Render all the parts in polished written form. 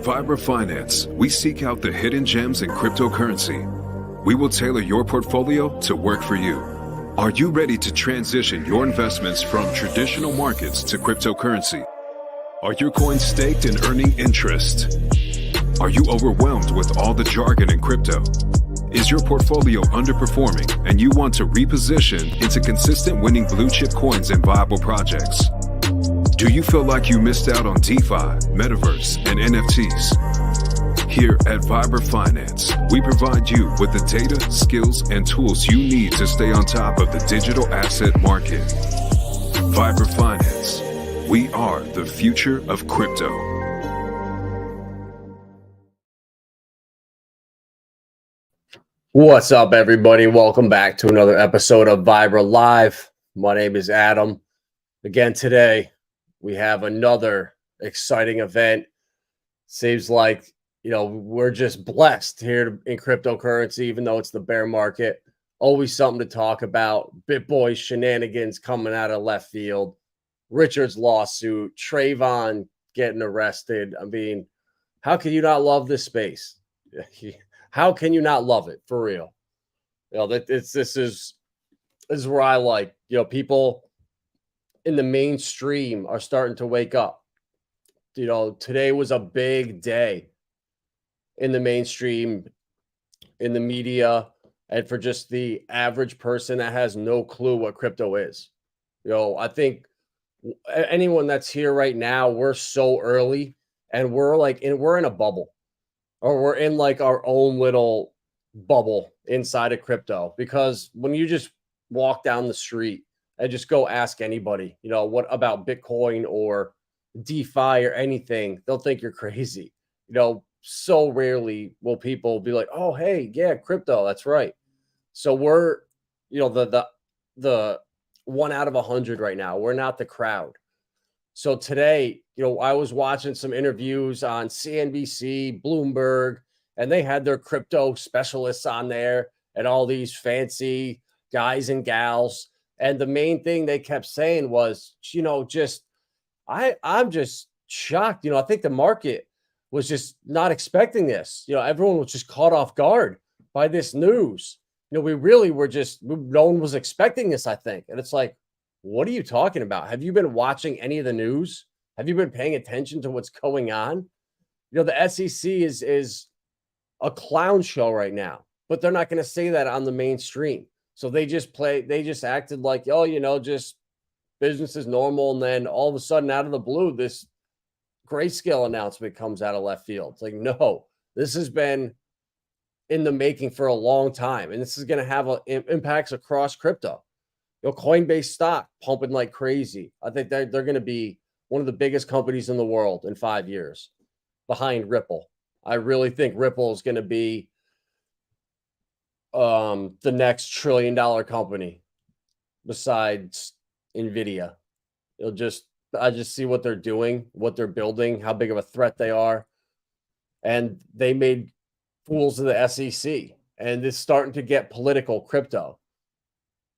Finance, we seek out the hidden gems in cryptocurrency. We will tailor your portfolio to work for you. Are you ready to transition your investments from traditional markets to cryptocurrency? Are your coins staked and earning interest? Are you overwhelmed with all the jargon in crypto? Is your portfolio underperforming and you want to reposition into consistent winning blue chip coins and viable projects? Do you feel like you missed out on DeFi, Metaverse, and NFTs? Here at Finance, we provide you with the data, skills, and tools you need to stay on top of the digital asset market. Finance, we are the future of crypto. What's up, everybody? Welcome back to another episode of Vibra Live. My name is Adam. Again, today we have another exciting event. Seems like, we're just blessed here in cryptocurrency, even though it's the bear market. Always something to talk about. BitBoy shenanigans coming out of left field. Richard's lawsuit. Trayvon getting arrested. I mean, how can you not love this space? How can you not love it, for real? This is where I like, people in the mainstream are starting to wake up. Today was a big day in the mainstream, in the media, and for just the average person that has no clue what crypto is. I think anyone that's here right now, we're so early, and we're in a bubble. Or we're in like our own little bubble inside of crypto, because when you just walk down the street and just go ask anybody, what about Bitcoin or DeFi or anything, they'll think you're crazy. So rarely will people be like, oh, hey, yeah, crypto, that's right. So we're, the 1 out of 100 right now. We're not the crowd. So today, I was watching some interviews on CNBC, Bloomberg, and they had their crypto specialists on there and all these fancy guys and gals. And the main thing they kept saying was, I'm just shocked. I think the market was just not expecting this. Everyone was just caught off guard by this news. We really were no one was expecting this, I think. And it's like, what are you talking about? Have you been watching any of the news? Have you been paying attention to what's going on? The SEC is a clown show right now, but they're not going to say that on the mainstream. So they just acted like, just business as normal. And then all of a sudden, out of the blue, this Grayscale announcement comes out of left field. It's like, no, this has been in the making for a long time. And this is going to have impacts across crypto. Coinbase stock pumping like crazy. I think they're going to be one of the biggest companies in the world in 5 years, behind Ripple. I really think Ripple is going to be the next $1 trillion company besides Nvidia. I just see what they're doing, what they're building, how big of a threat they are. And they made fools of the SEC. And it's starting to get political crypto.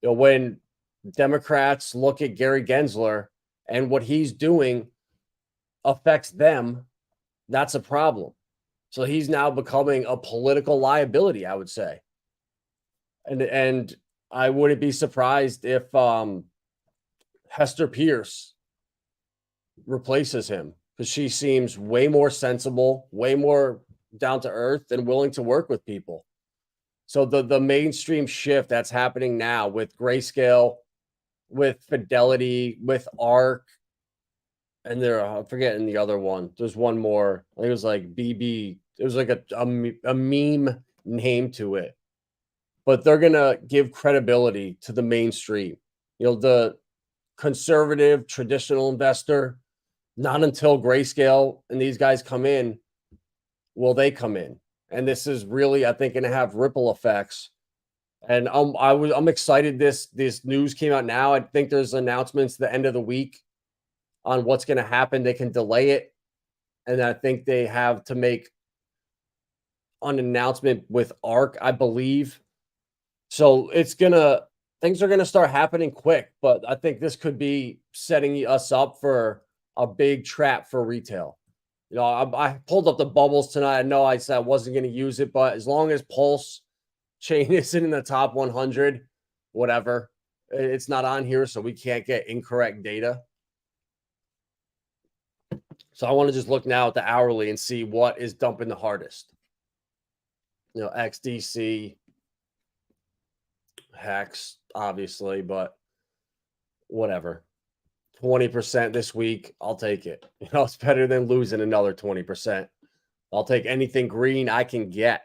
When Democrats look at Gary Gensler and what he's doing affects them, that's a problem. So he's now becoming a political liability, I would say. And I wouldn't be surprised if Hester Pierce replaces him, because she seems way more sensible, way more down to earth, and willing to work with people. So the mainstream shift that's happening now with Grayscale, with Fidelity, with ARK, and I'm forgetting the other one. There's one more. I think it was like BB. It was like a meme name to it. But they're going to give credibility to the mainstream. The conservative, traditional investor, not until Grayscale and these guys come in will they come in. And this is really, I think, going to have ripple effects. And I'm excited this news came out now. I think there's announcements at the end of the week on what's going to happen. They can delay it. And I think they have to make an announcement with ARK, I believe. So things are going to start happening quick. But I think this could be setting us up for a big trap for retail. You know, I pulled up the bubbles tonight. I know I said I wasn't going to use it, but as long as Pulse chain isn't in the top 100, whatever, it's not on here, so we can't get incorrect data. So I want to just look now at the hourly and see what is dumping the hardest. You know, XDC, HEX, obviously, but whatever. 20% this week, I'll take it. You know, it's better than losing another 20%. I'll take anything green I can get.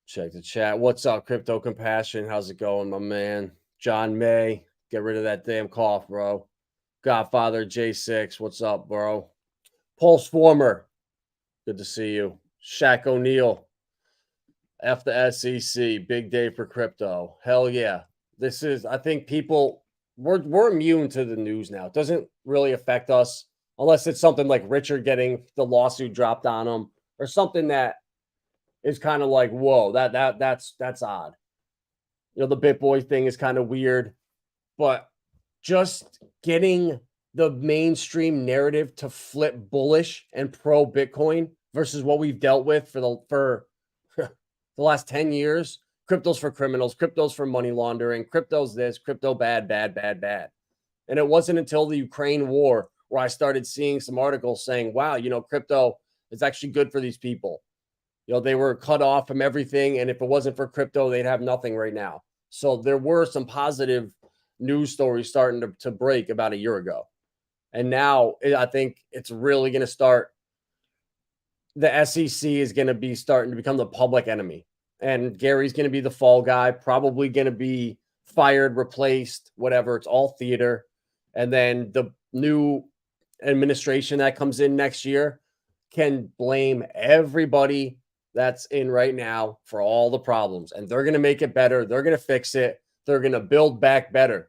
Check the chat. What's up, Crypto Compassion? How's it going, my man? John May, get rid of that damn cough, bro. Godfather J6, what's up, bro? Pulse Former, good to see you. Shaq O'Neal, F the SEC, big day for crypto. Hell yeah. This is, I think people, we're immune to the news now. It doesn't really affect us unless it's something like Richard getting the lawsuit dropped on him or something that is kind of like, whoa, that's odd. You know, the BitBoy thing is kind of weird, but just getting the mainstream narrative to flip bullish and pro Bitcoin versus what we've dealt with for the last 10 years. Crypto's for criminals, crypto's for money laundering, crypto's this, crypto bad. And it wasn't until the Ukraine war where I started seeing some articles saying, wow, you know, crypto is actually good for these people. You know, they were cut off from everything, and if it wasn't for crypto, they'd have nothing right now. So there were some positive news stories starting to break about a year ago. And now I think it's really going to start. The SEC is going to be starting to become the public enemy. And Gary's going to be the fall guy, probably going to be fired, replaced, whatever. It's all theater. And then the new administration that comes in next year can blame everybody that's in right now for all the problems. And they're going to make it better. They're going to fix it. They're going to build back better.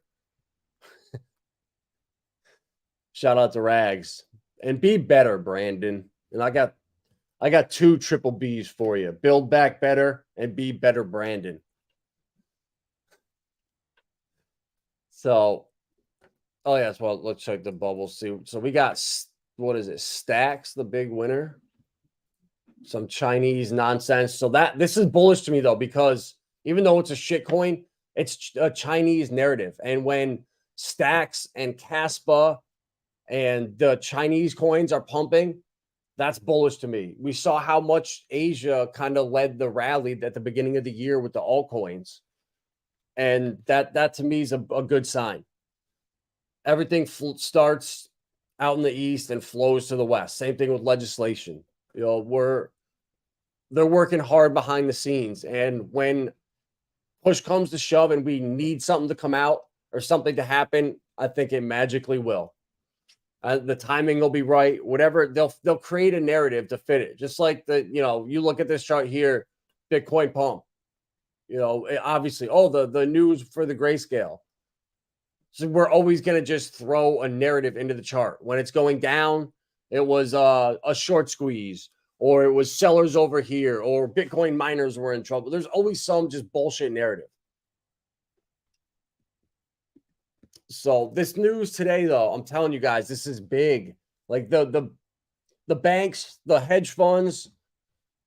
Shout out to Rags. And be better, Brandon. And I got 2 triple B's for you. Build back better and be better, Brandon. So, oh yes, well, let's check the bubbles. See, so we got, what is it? Stacks, the big winner. Some Chinese nonsense. So this is bullish to me though, because even though it's a shit coin, it's a Chinese narrative. And when Stacks and Casper and the Chinese coins are pumping, that's bullish to me. We saw how much Asia kind of led the rally at the beginning of the year with the altcoins. And that to me is a good sign. Everything starts out in the East and flows to the West. Same thing with legislation. You know, they're working hard behind the scenes. And when push comes to shove and we need something to come out or something to happen, I think it magically will. The timing will be right. Whatever, they'll create a narrative to fit it. Just like you look at this chart here, Bitcoin pump. You know, obviously, the news for the Grayscale. So we're always going to just throw a narrative into the chart. When it's going down, it was a short squeeze, or it was sellers over here, or Bitcoin miners were in trouble. There's always some just bullshit narrative. So this news today, though, I'm telling you guys, this is big. Like the banks, the hedge funds,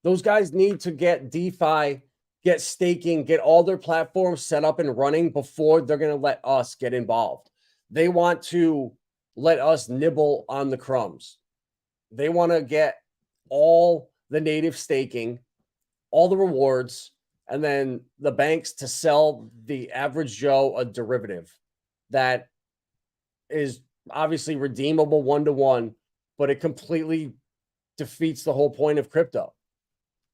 those guys need to get DeFi, get staking, get all their platforms set up and running before they're going to let us get involved. They want to let us nibble on the crumbs. They want to get all the native staking, all the rewards, and then the banks to sell the average Joe a derivative that is obviously redeemable one-to-one, but it completely defeats the whole point of crypto.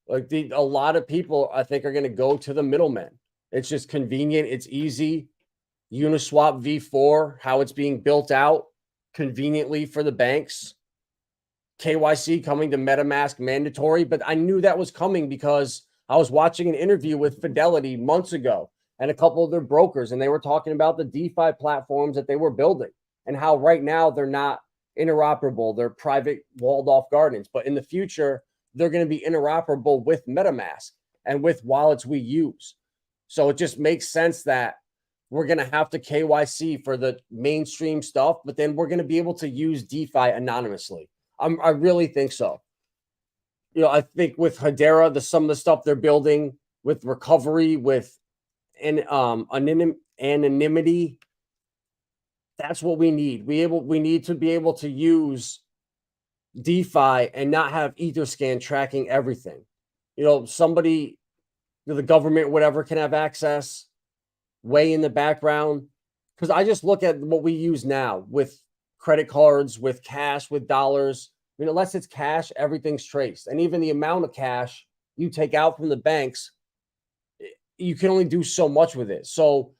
Like a lot of people, I think, are going to go to the middlemen. It's just convenient. It's easy. Uniswap v4, how it's being built out conveniently for the banks. KYC coming to MetaMask mandatory, but I knew that was coming because I was watching an interview with Fidelity months ago and a couple of their brokers, and they were talking about the DeFi platforms that they were building and how right now they're not interoperable. They're private walled off gardens, but in the future, they're going to be interoperable with MetaMask and with wallets we use. So it just makes sense that we're going to have to KYC for the mainstream stuff, but then we're going to be able to use DeFi anonymously. I really think so. I think with Hedera, some of the stuff they're building with recovery, with anonymity, that's what we need. We need to be able to use DeFi and not have Etherscan tracking everything. Somebody, the government, whatever, can have access way in the background. Because I just look at what we use now with credit cards, with cash, with dollars. Unless it's cash, everything's traced. And even the amount of cash you take out from the banks, you can only do so much with it. So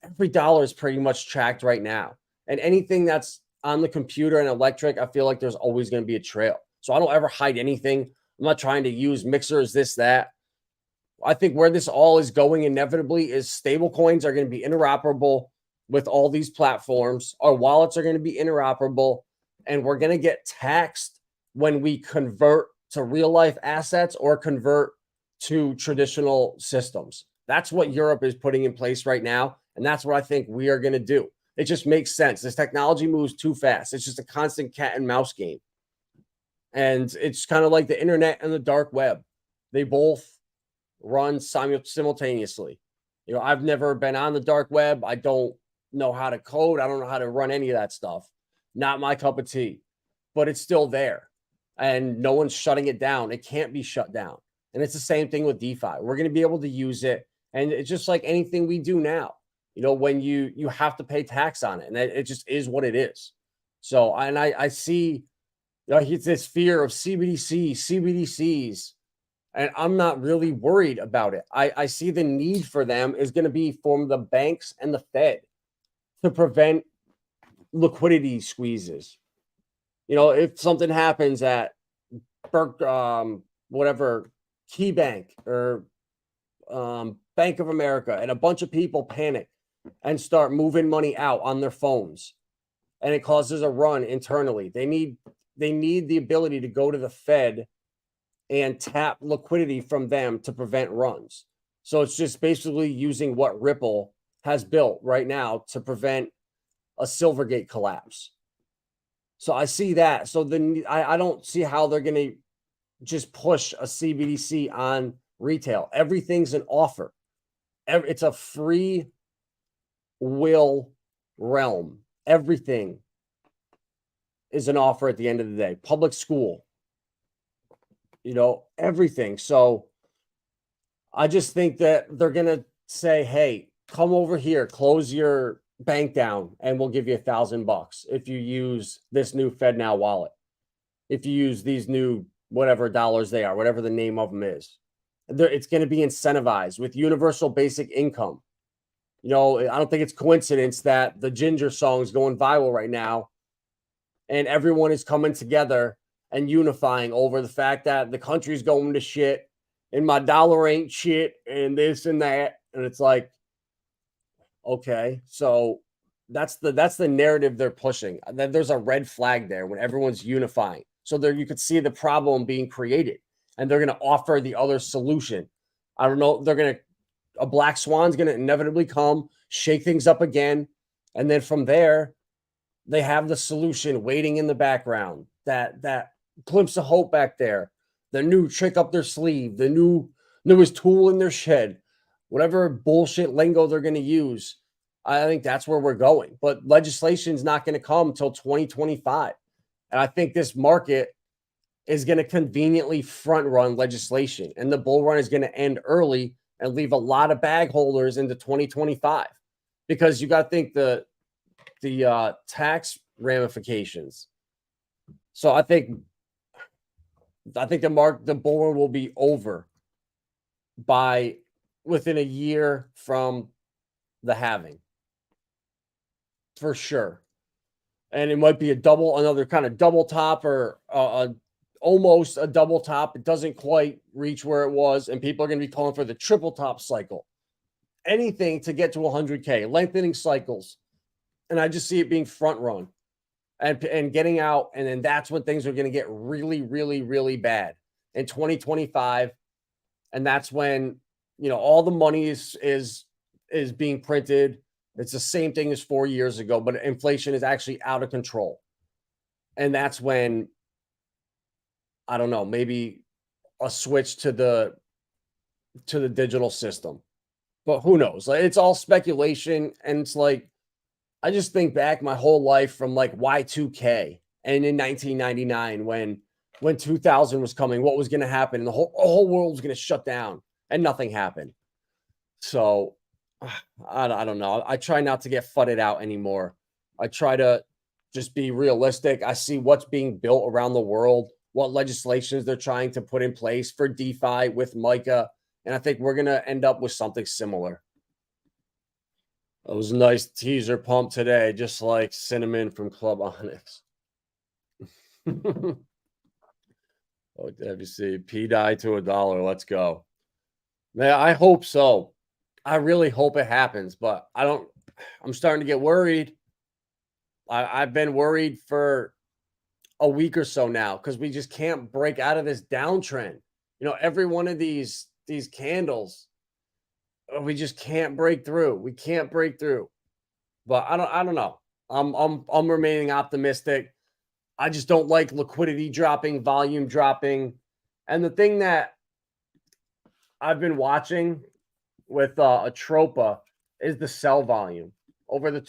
every dollar is pretty much tracked right now. And anything that's on the computer and electric, I feel like there's always going to be a trail. So I don't ever hide anything. I'm not trying to use mixers, this, that. I think where this all is going inevitably is stable coins are going to be interoperable with all these platforms. Our wallets are going to be interoperable, and we're going to get taxed when we convert to real life assets or convert to traditional systems. That's what Europe is putting in place right now. And that's what I think we are going to do. It just makes sense. This technology moves too fast. It's just a constant cat and mouse game. And it's kind of like the internet and the dark web. They both run simultaneously. I've never been on the dark web. I don't know how to code. I don't know how to run any of that stuff. Not my cup of tea, but it's still there. And no one's shutting it down. It can't be shut down. And it's the same thing with DeFi. We're going to be able to use it. And it's just like anything we do now. When you have to pay tax on it, and it just is what it is. So, and I see it's this fear of CBDCs, and I'm not really worried about it. I see the need for them is going to be from the banks and the Fed to prevent liquidity squeezes. If something happens at whatever, KeyBank or Bank of America, and a bunch of people panic and start moving money out on their phones, and it causes a run internally. They need the ability to go to the Fed and tap liquidity from them to prevent runs. So it's just basically using what Ripple has built right now to prevent a Silvergate collapse. So I see that. So then I don't see how they're going to just push a CBDC on retail. Everything's an offer. It's a free will realm. Everything is an offer at the end of the day. Public school, everything. So I just think that they're going to say, hey, come over here, close your bank down, and we'll give you $1,000 if you use this new FedNow wallet. If you use these new whatever dollars they are, whatever the name of them is, it's going to be incentivized with universal basic income. I don't think it's coincidence that the Ginger song is going viral right now, and everyone is coming together and unifying over the fact that the country's going to shit and my dollar ain't shit and this and that. And it's like, okay, so that's the narrative they're pushing. There's a red flag there when everyone's unifying. So there you could see the problem being created, and they're going to offer the other solution. I don't know. A black swan's going to inevitably come, shake things up again. And then from there, they have the solution waiting in the background, that glimpse of hope back there, the new trick up their sleeve, the newest tool in their shed, whatever bullshit lingo they're going to use. I think that's where we're going. But legislation is not going to come until 2025. And I think this market is going to conveniently front run legislation, and the bull run is going to end early and leave a lot of bag holders into 2025, because you got to think the tax ramifications. So I think the bull run will be over by within a year from the halving, for sure. And it might be another kind of double top, or almost a double top. It doesn't quite reach where it was, and people are going to be calling for the triple top cycle. Anything to get to 100K, lengthening cycles. And I just see it being front run and getting out. And then that's when things are going to get really, really, really bad in 2025. And that's when, all the money is being printed. It's the same thing as 4 years ago, but inflation is actually out of control. And that's when I don't know, maybe a switch to the digital system. But who knows? Like, it's all speculation, and it's like I just think back my whole life from like Y2K and in 1999 when 2000 was coming, what was going to happen, and the whole world was going to shut down, and nothing happened. So I don't know. I try not to get fudded out anymore. I try to just be realistic. I see what's being built around the world, what legislations they're trying to put in place for DeFi with Micah, and I think we're going to end up with something similar. It was a nice teaser pump today, just like Cinnamon from Club Onyx. Oh, have you see P die to $1? Let's go. Man, I hope so. I really hope it happens, but I'm starting to get worried. I've been worried for a week or so now because we just can't break out of this downtrend. You know, every one of these candles, we just can't break through. We can't break through. But I don't know. I'm remaining optimistic. I just don't like liquidity dropping, volume dropping. And the thing that I've been watching with Atropa is the sell volume over the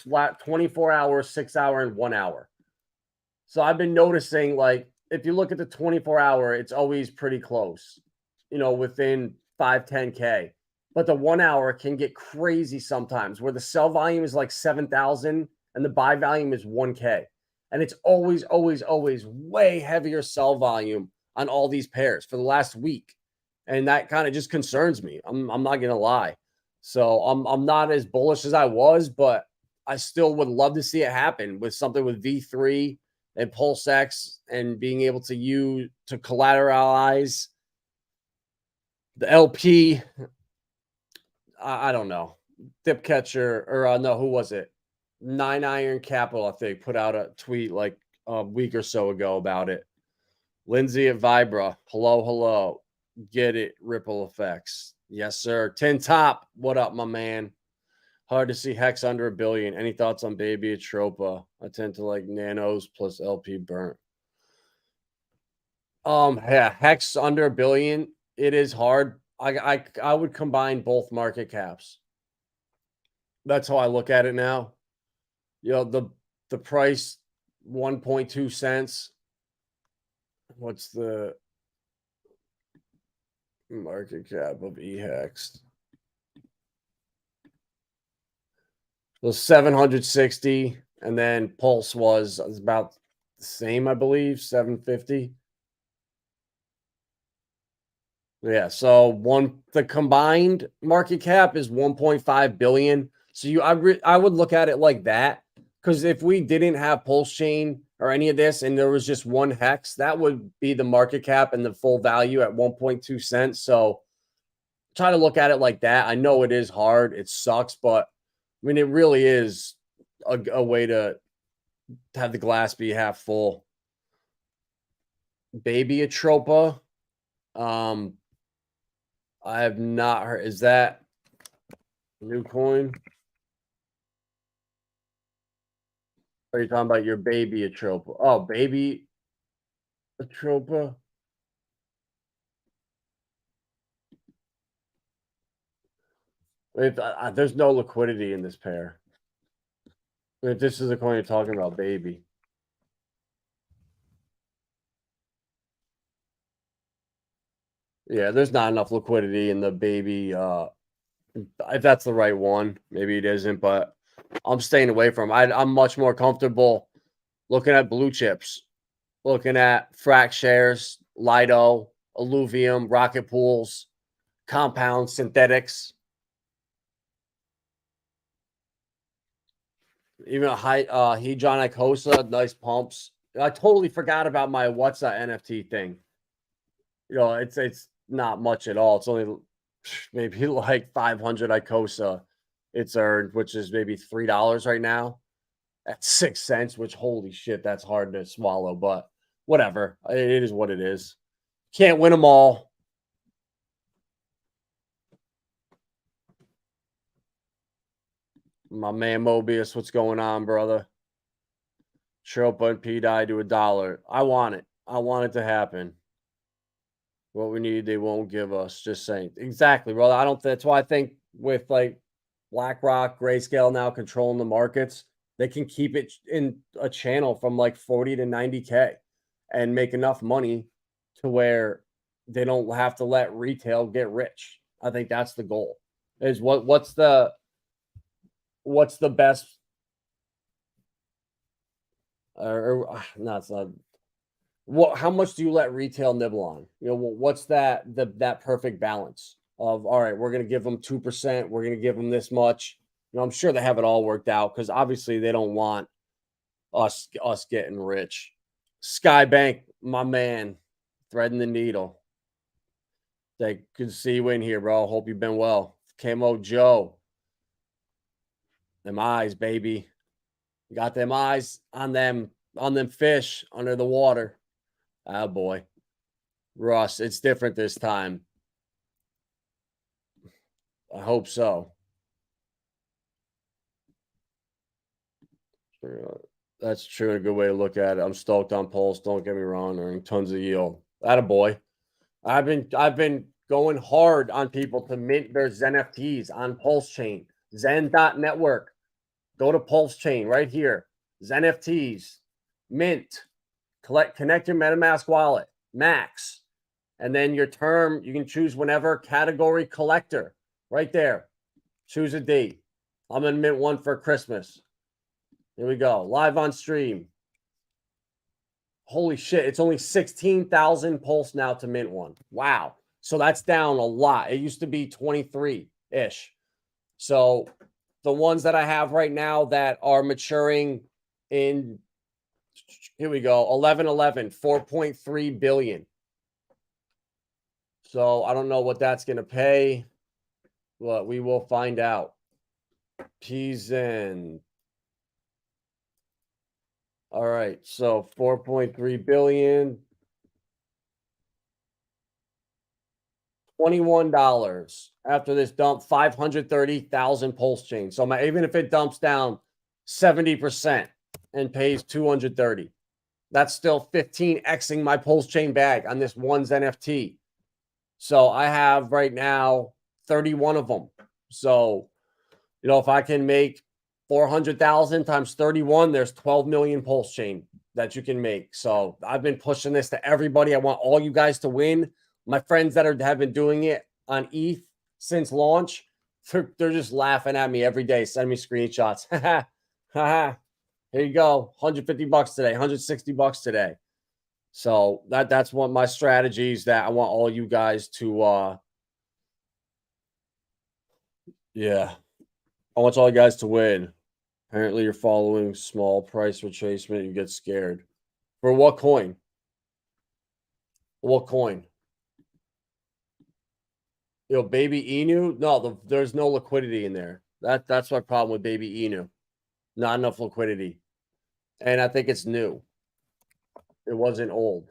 24 hours, 6 hour, and 1 hour. So I've been noticing, like, if you look at the 24 hour, it's always pretty close, you know, within 5-10K. But the 1 hour can get crazy sometimes where the sell volume is like 7,000 and the buy volume is 1K. And it's always, always, always way heavier sell volume on all these pairs for the last week. And that kind of just concerns me. I'm not going to lie. So I'm not as bullish as I was, but I still would love to see it happen with something with V3 and PulseX and being able to use to collateralize the LP. I don't know. Dip Catcher, or no, who was it? 9 Iron Capital, I think, put out a tweet like a week or so ago about it. Lindsay at Vibra. Hello. Get it, Ripple Effects. Yes, sir. 10 Top. What up, my man? Hard to see Hex under $1 billion. Any thoughts on Baby Atropa? I tend to like nanos plus LP burnt. Yeah, Hex under $1 billion. It is hard. I would combine both market caps. That's how I look at it now. You know, the price 1.2 cents. What's the market cap of eHEX? It was 760, and then Pulse was about the same, I believe, 750. Yeah, so the combined market cap is 1.5 billion. So I would look at it like that, because if we didn't have Pulsechain or any of this and there was just one hex, that would be the market cap and the full value at 1.2 cents. So try to look at it like that. I know it is hard, it sucks, but I mean, it really is a way to have the glass be half full. Baby Atropa. I have not heard. Is that a new coin? Or are you talking about your Baby Atropa? Oh, Baby Atropa. There's no liquidity in this pair. If this is the coin you're talking about, Baby. Yeah, there's not enough liquidity in the Baby. If that's the right one, maybe it isn't, but I'm staying away from it. I'm much more comfortable looking at blue chips, looking at Frac shares, Linqto, Alluvium, Rocket Pools, Compound, Synthetics. Even a high Hedron ICOSA, nice pumps. I totally forgot about my what's that NFT thing. You know, it's not much at all. It's only maybe like 500 ICOSA it's earned, which is maybe $3 right now at 6 cents, which holy shit, that's hard to swallow, but whatever. It is what it is. Can't win them all. My man Mobius, what's going on, brother? Tropa and P die to $1. I want it. I want it to happen. What we need, they won't give us. Just saying. Exactly, bro. I don't. That's why I think with like BlackRock, Grayscale now controlling the markets, they can keep it in a channel from like 40 to 90K and make enough money to where they don't have to let retail get rich. I think that's the goal. Is what's the best or no, it's not. What? How much do you let retail nibble on? You know, what's that perfect balance of? All right, we're going to give them 2%. We're going to give them this much. You know, I'm sure they have it all worked out because obviously they don't want us getting rich. Skybank, my man, threading the needle. Good to see you in here, bro. Hope you've been well. Camo Joe, them eyes, baby. You got them eyes on them fish under the water. Oh boy. Russ, it's different this time. I hope so. That's true. A good way to look at it. I'm stoked on Pulse. Don't get me wrong. Earning tons of yield. Attaboy. I've been going hard on people to mint their Zen NFTs on Pulse Chain. Zen.network. Go to Pulse Chain right here. Zen NFTs. Mint. Connect your MetaMask wallet. Max. And then your term, you can choose whenever. Category collector. Right there. Choose a date. I'm going to mint one for Christmas. Here we go. Live on stream. Holy shit. It's only 16,000 Pulse now to mint one. Wow. So that's down a lot. It used to be 23-ish. So the ones that I have right now that are maturing in, here we go, 11/11, 4.3 billion. So I don't know what that's going to pay, but we will find out. P's in. All right, so 4.3 billion. $21 after this dump, 530,000 Pulse chain. So even if it dumps down 70% and pays 230, that's still 15xing my Pulse chain bag on this one's NFT. So I have right now 31 of them. So, you know, if I can make 400,000 times 31, there's 12 million Pulse chain that you can make. So I've been pushing this to everybody. I want all you guys to win. My friends that have been doing it on ETH since launch, they're just laughing at me every day. Send me screenshots. Here you go. $150 today, $160 today. So that's one of my strategies that I want all you guys to yeah. I want all you guys to win. Apparently you're following small price retracement. You get scared. For what coin? What coin? You know, Baby Inu? No, there's no liquidity in there. That's my problem with Baby Inu. Not enough liquidity. And I think it's new. It wasn't old.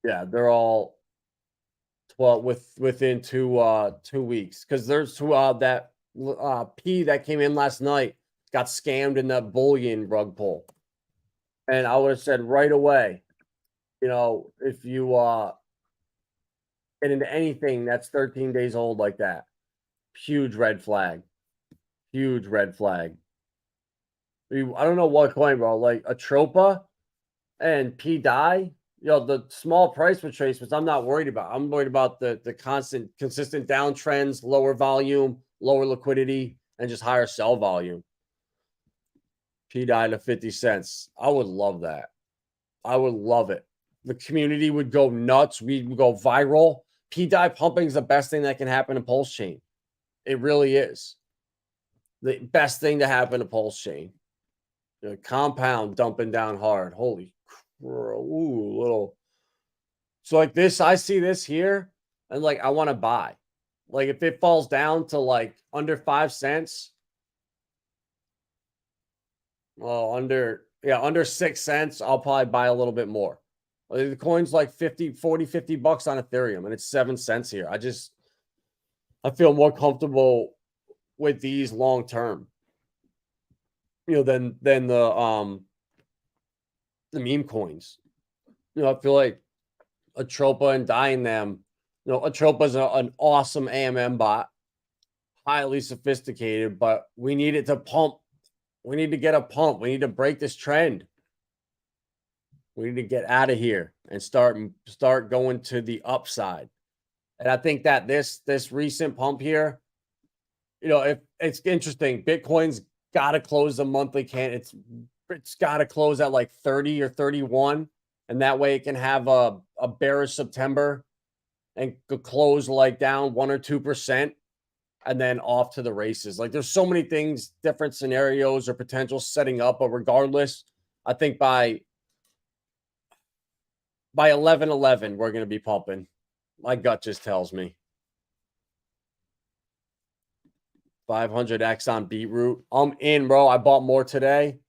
Yeah, they're all within 2 weeks. Because there's that P that came in last night got scammed in that bullion rug pull. And I would have said right away, you know, if you get into anything that's 13 days old like that, huge red flag. Huge red flag. I don't know what coin, bro. Like Atropa and P die. You know, the small price retracements, I'm not worried about. I'm worried about the consistent downtrends, lower volume, lower liquidity, and just higher sell volume. P die to 50 cents. I would love that. I would love it. The community would go nuts. We would go viral. P die pumping is the best thing that can happen in Pulse Chain. It really is. The best thing to happen to Pulse Chain. The compound dumping down hard. Holy crap. Ooh, little. So like this, I see this here, and like I want to buy. Like if it falls down to like under 5 cents, well, under 6 cents, I'll probably buy a little bit more. The coin's like 50 bucks on Ethereum, and it's 7 cents here. I feel more comfortable with these long term, you know, than the meme coins. I feel like Atropa and dying them. Atropa is an awesome AMM bot, highly sophisticated, but we need it to pump. We need to get a pump. We need to break this trend. We need to get out of here and start going to the upside. And I think that this recent pump here, if it's interesting, Bitcoin's got to close the monthly it's got to close at like 30 or 31, and that way it can have a bearish September and could close like down 1 or 2% and then off to the races. Like there's so many things, different scenarios or potential setting up, but regardless, I think by 11:11 we're going to be pumping. My gut just tells me. 500x on Beetroot. I'm in, bro. I bought more today.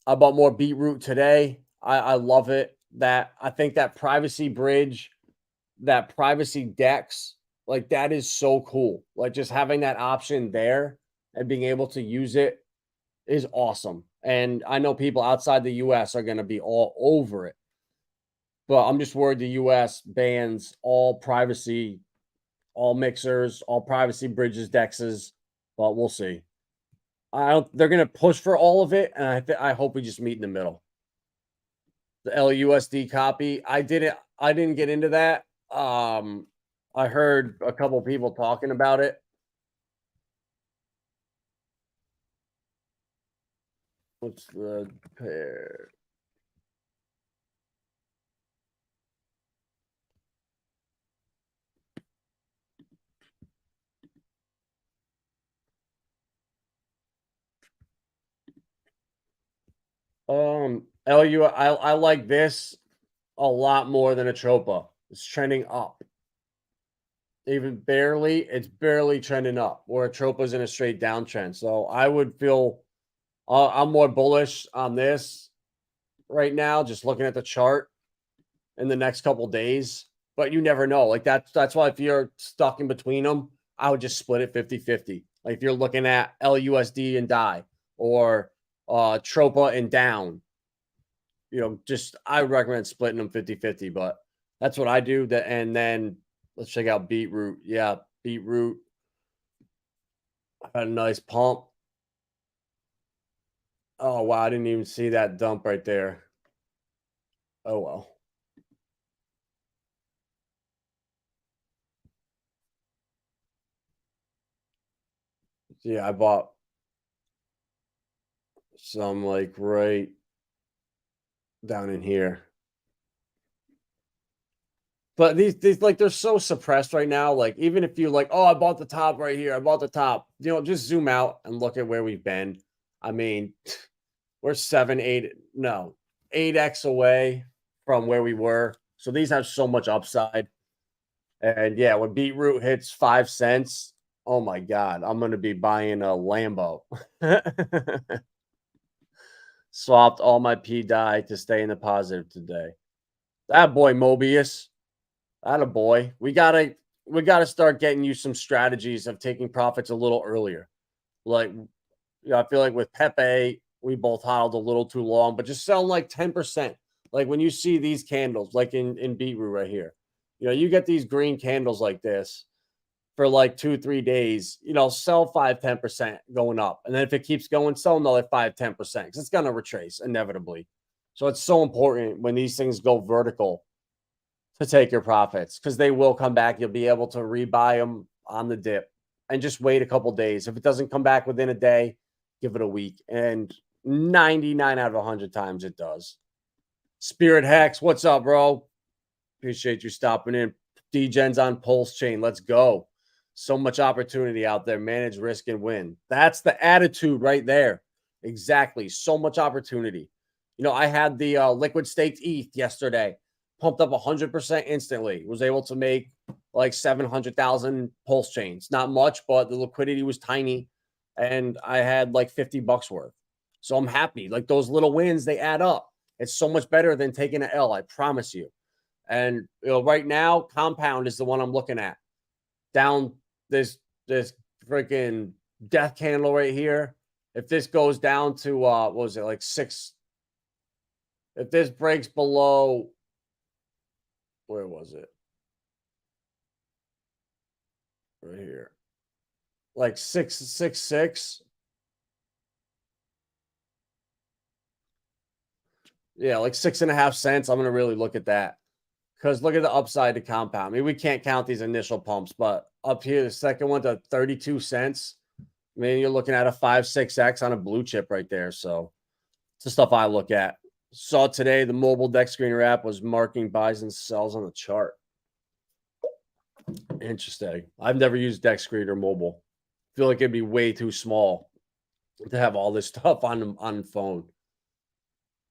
I bought more Beetroot today. I love it. I think that privacy bridge, that privacy DEX, like that is so cool. Like just having that option there and being able to use it is awesome. And I know people outside the US are going to be all over it. But I'm just worried the US bans all privacy, all mixers, all privacy bridges, DEXs, but we'll see. They're going to push for all of it, and I hope we just meet in the middle. The LUSD copy, I didn't get into that. I heard a couple people talking about it. What's the pair? I like this a lot more than Atropa. It's trending up. Even barely, it's barely trending up, where Atropa's in a straight downtrend. So I would feel I'm more bullish on this right now, just looking at the chart in the next couple days. But you never know. Like that's why if you're stuck in between them, I would just split it 50-50. Like if you're looking at LUSD and die or Tropa and down, just I would recommend splitting them 50-50, but that's what I do. And then let's check out Beetroot. Yeah, Beetroot. Had a nice pump. Oh wow, I didn't even see that dump right there. Oh well. Yeah, I bought some like right down in here. But these like they're so suppressed right now. Like even if you like, oh, I bought the top right here, I bought the top. Just zoom out and look at where we've been. I mean, we're 8x away from where we were. So these have so much upside. And yeah, when Beetroot hits 5 cents, oh my God, I'm going to be buying a Lambo. Swapped all my P die to stay in the positive today. That boy Mobius. That a boy. We gotta start getting you some strategies of taking profits a little earlier. Like, I feel like with Pepe, we both hodled a little too long, but just selling like 10%. Like when you see these candles, like in Beetroot right here, you get these green candles like this for like 2-3 days, sell 5-10% going up. And then if it keeps going, sell another 5-10% because it's going to retrace inevitably. So it's so important when these things go vertical to take your profits because they will come back. You'll be able to rebuy them on the dip and just wait a couple days. If it doesn't come back within a day, give it a week. And 99 out of 100 times it does. Spirit Hex, what's up, bro? Appreciate you stopping in. D-Gen's on Pulsechain. Let's go. So much opportunity out there. Manage risk and win. That's the attitude right there. Exactly. So much opportunity. I had the liquid staked ETH yesterday. Pumped up 100% instantly. Was able to make like 700,000 pulse chains. Not much, but the liquidity was tiny. And I had like $50 worth. So I'm happy. Like those little wins, they add up. It's so much better than taking an L. I promise you. And right now, Compound is the one I'm looking at. Down this freaking death candle right here. If this goes down to what was it, like 6? if this breaks below, where was it? Right here. Like 666. Yeah, like 6.5 cents. I'm going to really look at that. Because look at the upside to compound. I mean, we can't count these initial pumps, but up here, the second one to 32 cents. I mean, you're looking at a 5-6x on a blue chip right there. So it's the stuff I look at. Saw today the mobile deck screener app was marking buys and sells on the chart. Interesting. I've never used deck screener mobile. Feel like it'd be way too small to have all this stuff on the phone.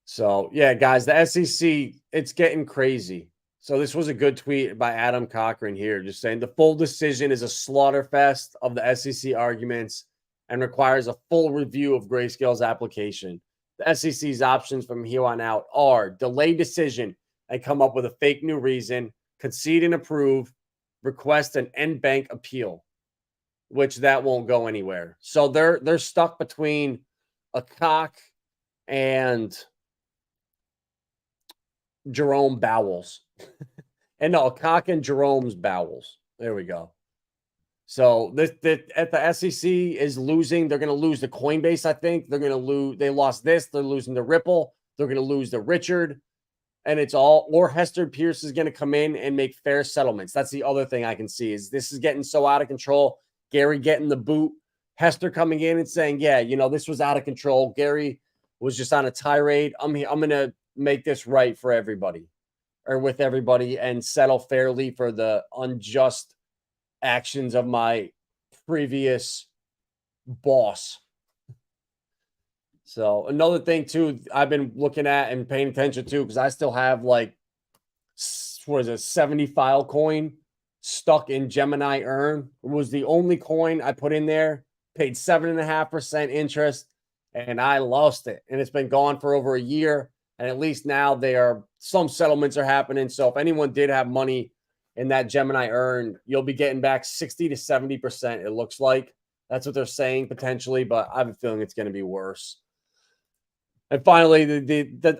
So yeah, guys, the SEC, it's getting crazy. So this was a good tweet by Adam Cochran here, just saying the full decision is a slaughterfest of the SEC arguments and requires a full review of Grayscale's application. The SEC's options from here on out are delay decision and come up with a fake new reason, concede and approve, request an end bank appeal, which that won't go anywhere. So they're stuck between a cock and Jerome Bowels. And no, Cock and Jerome's Bowels. There we go. So this at the SEC is losing. They're going to lose the Coinbase, I think. They're going to lose. They lost this. They're losing the Ripple. They're going to lose the Richard. And it's all, or Hester Pierce is going to come in and make fair settlements. That's the other thing I can see is this is getting so out of control. Gary getting the boot. Hester coming in and saying, yeah, you know, this was out of control. Gary was just on a tirade. I'm going to make this right for everybody or with everybody and settle fairly for the unjust actions of my previous boss. So another thing too, I've been looking at and paying attention to, because I still have like, what is it, 70 file coin stuck in Gemini Earn. It was the only coin I put in there, paid 7.5% interest, and I lost it. And it's been gone for over a year. And at least now some settlements are happening. So if anyone did have money in that Gemini Earn, you'll be getting back 60 to 70%. It looks like that's what they're saying potentially, but I have a feeling it's going to be worse. And finally,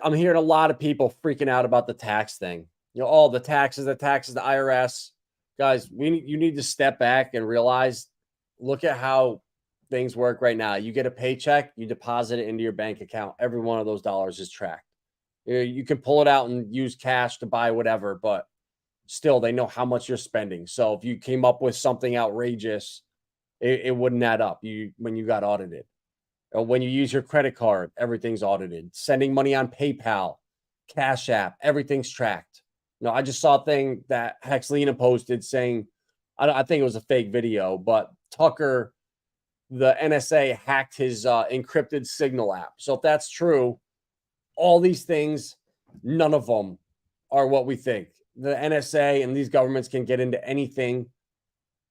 I'm hearing a lot of people freaking out about the tax thing. You know, the taxes, the IRS. Guys, you need to step back and realize, look at how things work right now. You get a paycheck, you deposit it into your bank account. Every one of those dollars is tracked. You can pull it out and use cash to buy whatever, but still they know how much you're spending. So if you came up with something outrageous, it wouldn't add up when you got audited. Or when you use your credit card, everything's audited. Sending money on PayPal, Cash App, everything's tracked. No, I just saw a thing that Hexlina posted saying, I think it was a fake video, but Tucker, the NSA, hacked his encrypted Signal app. So if that's true, all these things, none of them are what we think. The NSA and these governments can get into anything.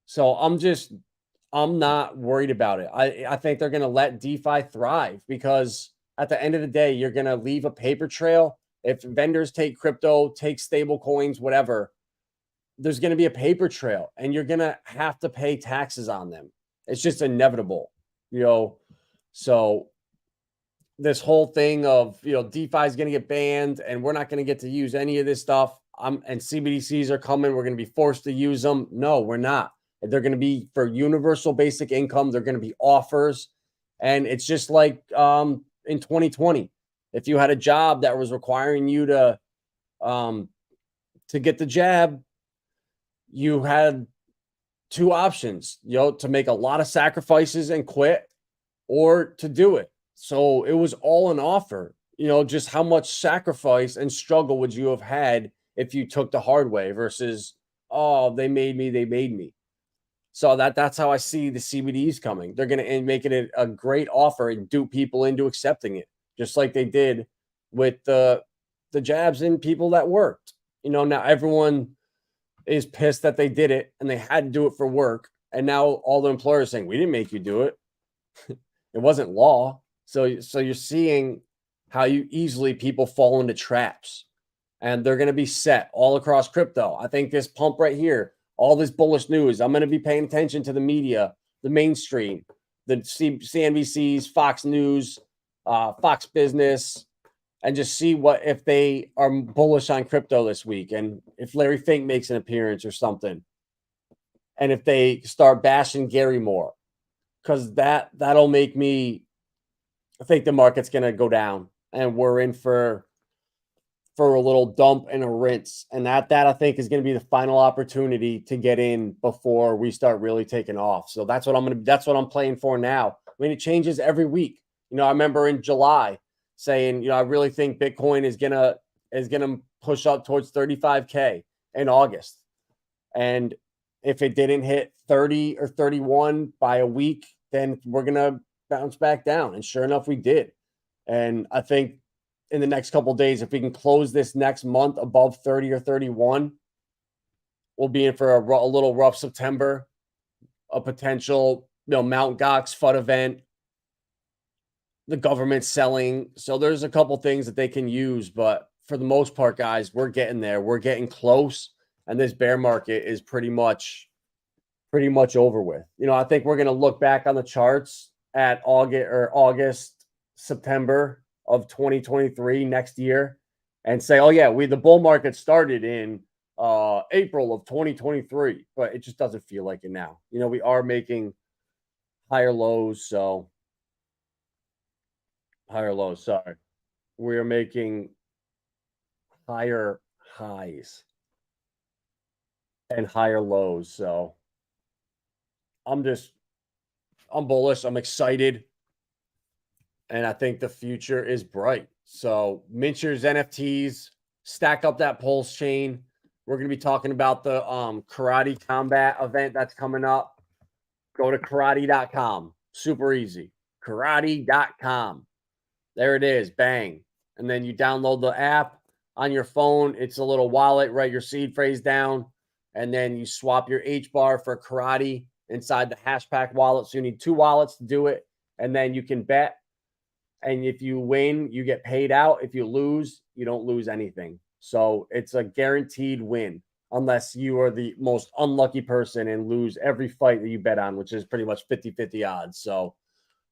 So I'm not worried about it. I think they're going to let DeFi thrive, because at the end of the day, you're going to leave a paper trail. If vendors take crypto, take stable coins, whatever, there's going to be a paper trail and you're going to have to pay taxes on them. It's just inevitable, you know? So this whole thing of, you know, DeFi is going to get banned and we're not going to get to use any of this stuff. And CBDCs are coming. We're going to be forced to use them. No, we're not. They're going to be for universal basic income. They're going to be offers. And it's just like in 2020, if you had a job that was requiring you to get the jab, you had two options, you know, to make a lot of sacrifices and quit, or to do it. So it was all an offer, you know, just how much sacrifice and struggle would you have had if you took the hard way versus, oh, they made me. So that's how I see the CBDs coming. They're going to make it a great offer and dupe people into accepting it, just like they did with the jabs and people that worked. You know, now everyone is pissed that they did it and they had to do it for work. And now all the employers saying, we didn't make you do it. It wasn't law. So you're seeing how easily people fall into traps, and they're going to be set all across crypto. I think this pump right here, all this bullish news, I'm going to be paying attention to the media, the mainstream, the CNBCs, Fox News, Fox Business, and just see what if they are bullish on crypto this week, and if Larry Fink makes an appearance or something, and if they start bashing Gary more, because that'll make me think the market's going to go down, and we're in for a little dump and a rinse, and that I think is going to be the final opportunity to get in before we start really taking off. So that's what I'm playing for now. I mean, it changes every week. I remember in July saying, I really think Bitcoin is gonna push up towards 35K in August, and if it didn't hit 30 or 31 by a week, then we're gonna bounce back down. And sure enough, we did. And I think in the next couple of days, if we can close this next month above 30 or 31, we'll be in for a little rough September, a potential, Mt. Gox FUD event, the government selling. So there's a couple things that they can use, but for the most part, guys, we're getting there. We're getting close, and this bear market is pretty much over with. I think we're going to look back on the charts at August, September of 2023 next year and say, oh yeah, the bull market started in April of 2023, but it just doesn't feel like it now. We are making higher lows. Sorry. We are making higher highs and higher lows. So I'm bullish. I'm excited. And I think the future is bright. So mint your NFTs, stack up that pulse chain. We're going to be talking about the karate combat event that's coming up. Go to karate.com. Super easy. Karate.com. There it is. Bang. And then you download the app on your phone. It's a little wallet. Write your seed phrase down. And then you swap your HBAR for karate inside the Hashpack wallet. So you need 2 wallets to do it. And then you can bet. And if you win, you get paid out. If you lose, you don't lose anything. So it's a guaranteed win, unless you are the most unlucky person and lose every fight that you bet on, which is pretty much 50-50 odds. So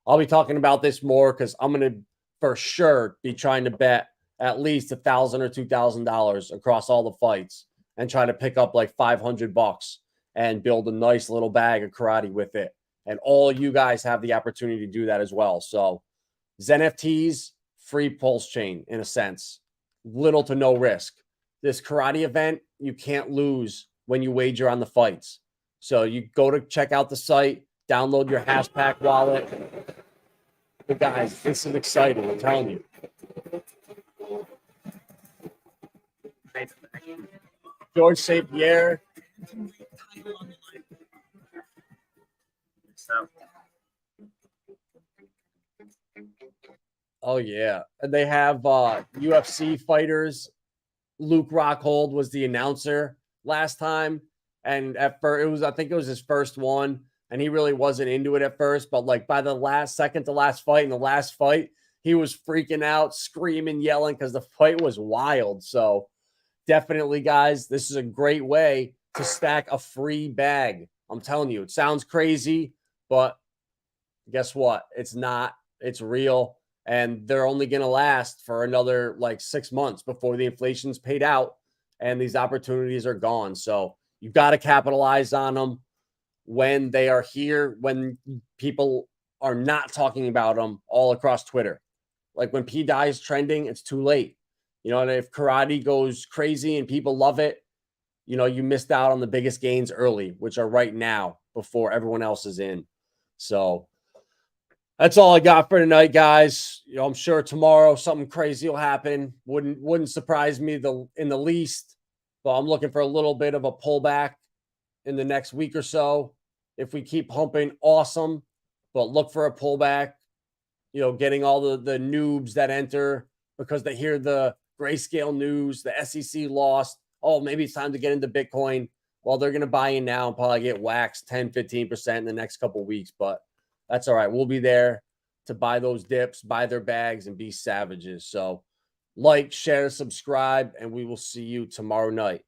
I'll be talking about this more because I'm going to for sure be trying to bet at least $1,000 or $2,000 across all the fights and try to pick up like $500 and build a nice little bag of karate with it. And all you guys have the opportunity to do that as well. So NFTs, free pulse chain in a sense, little to no risk. This karate event, you can't lose when you wager on the fights. So you go to check out the site, download your Hashpack wallet. But guys, this is exciting, I'm telling you. George St. Pierre. Oh yeah, and they have UFC fighters. Luke Rockhold was the announcer last time, and at first I think it was his first one, and he really wasn't into it at first. But like by the second to last fight, in the last fight, he was freaking out, screaming, yelling because the fight was wild. So definitely, guys, this is a great way to stack a free bag. I'm telling you, it sounds crazy, but guess what? It's not. It's real. And they're only going to last for another like 6 months before the inflation's paid out and these opportunities are gone. So you've got to capitalize on them when they are here, when people are not talking about them all across Twitter. Like when PDI is trending, it's too late. And if karate goes crazy and people love it, you missed out on the biggest gains early, which are right now before everyone else is in. So that's all I got for tonight, guys. I'm sure tomorrow something crazy will happen. Wouldn't surprise me in the least. But I'm looking for a little bit of a pullback in the next week or so. If we keep pumping, awesome. But look for a pullback. Getting all the noobs that enter because they hear the Grayscale news, the SEC lost. Oh, maybe it's time to get into Bitcoin. Well, they're going to buy in now and probably get waxed 10, 15% in the next couple of weeks. But that's all right. We'll be there to buy those dips, buy their bags, and be savages. So like, share, subscribe, and we will see you tomorrow night.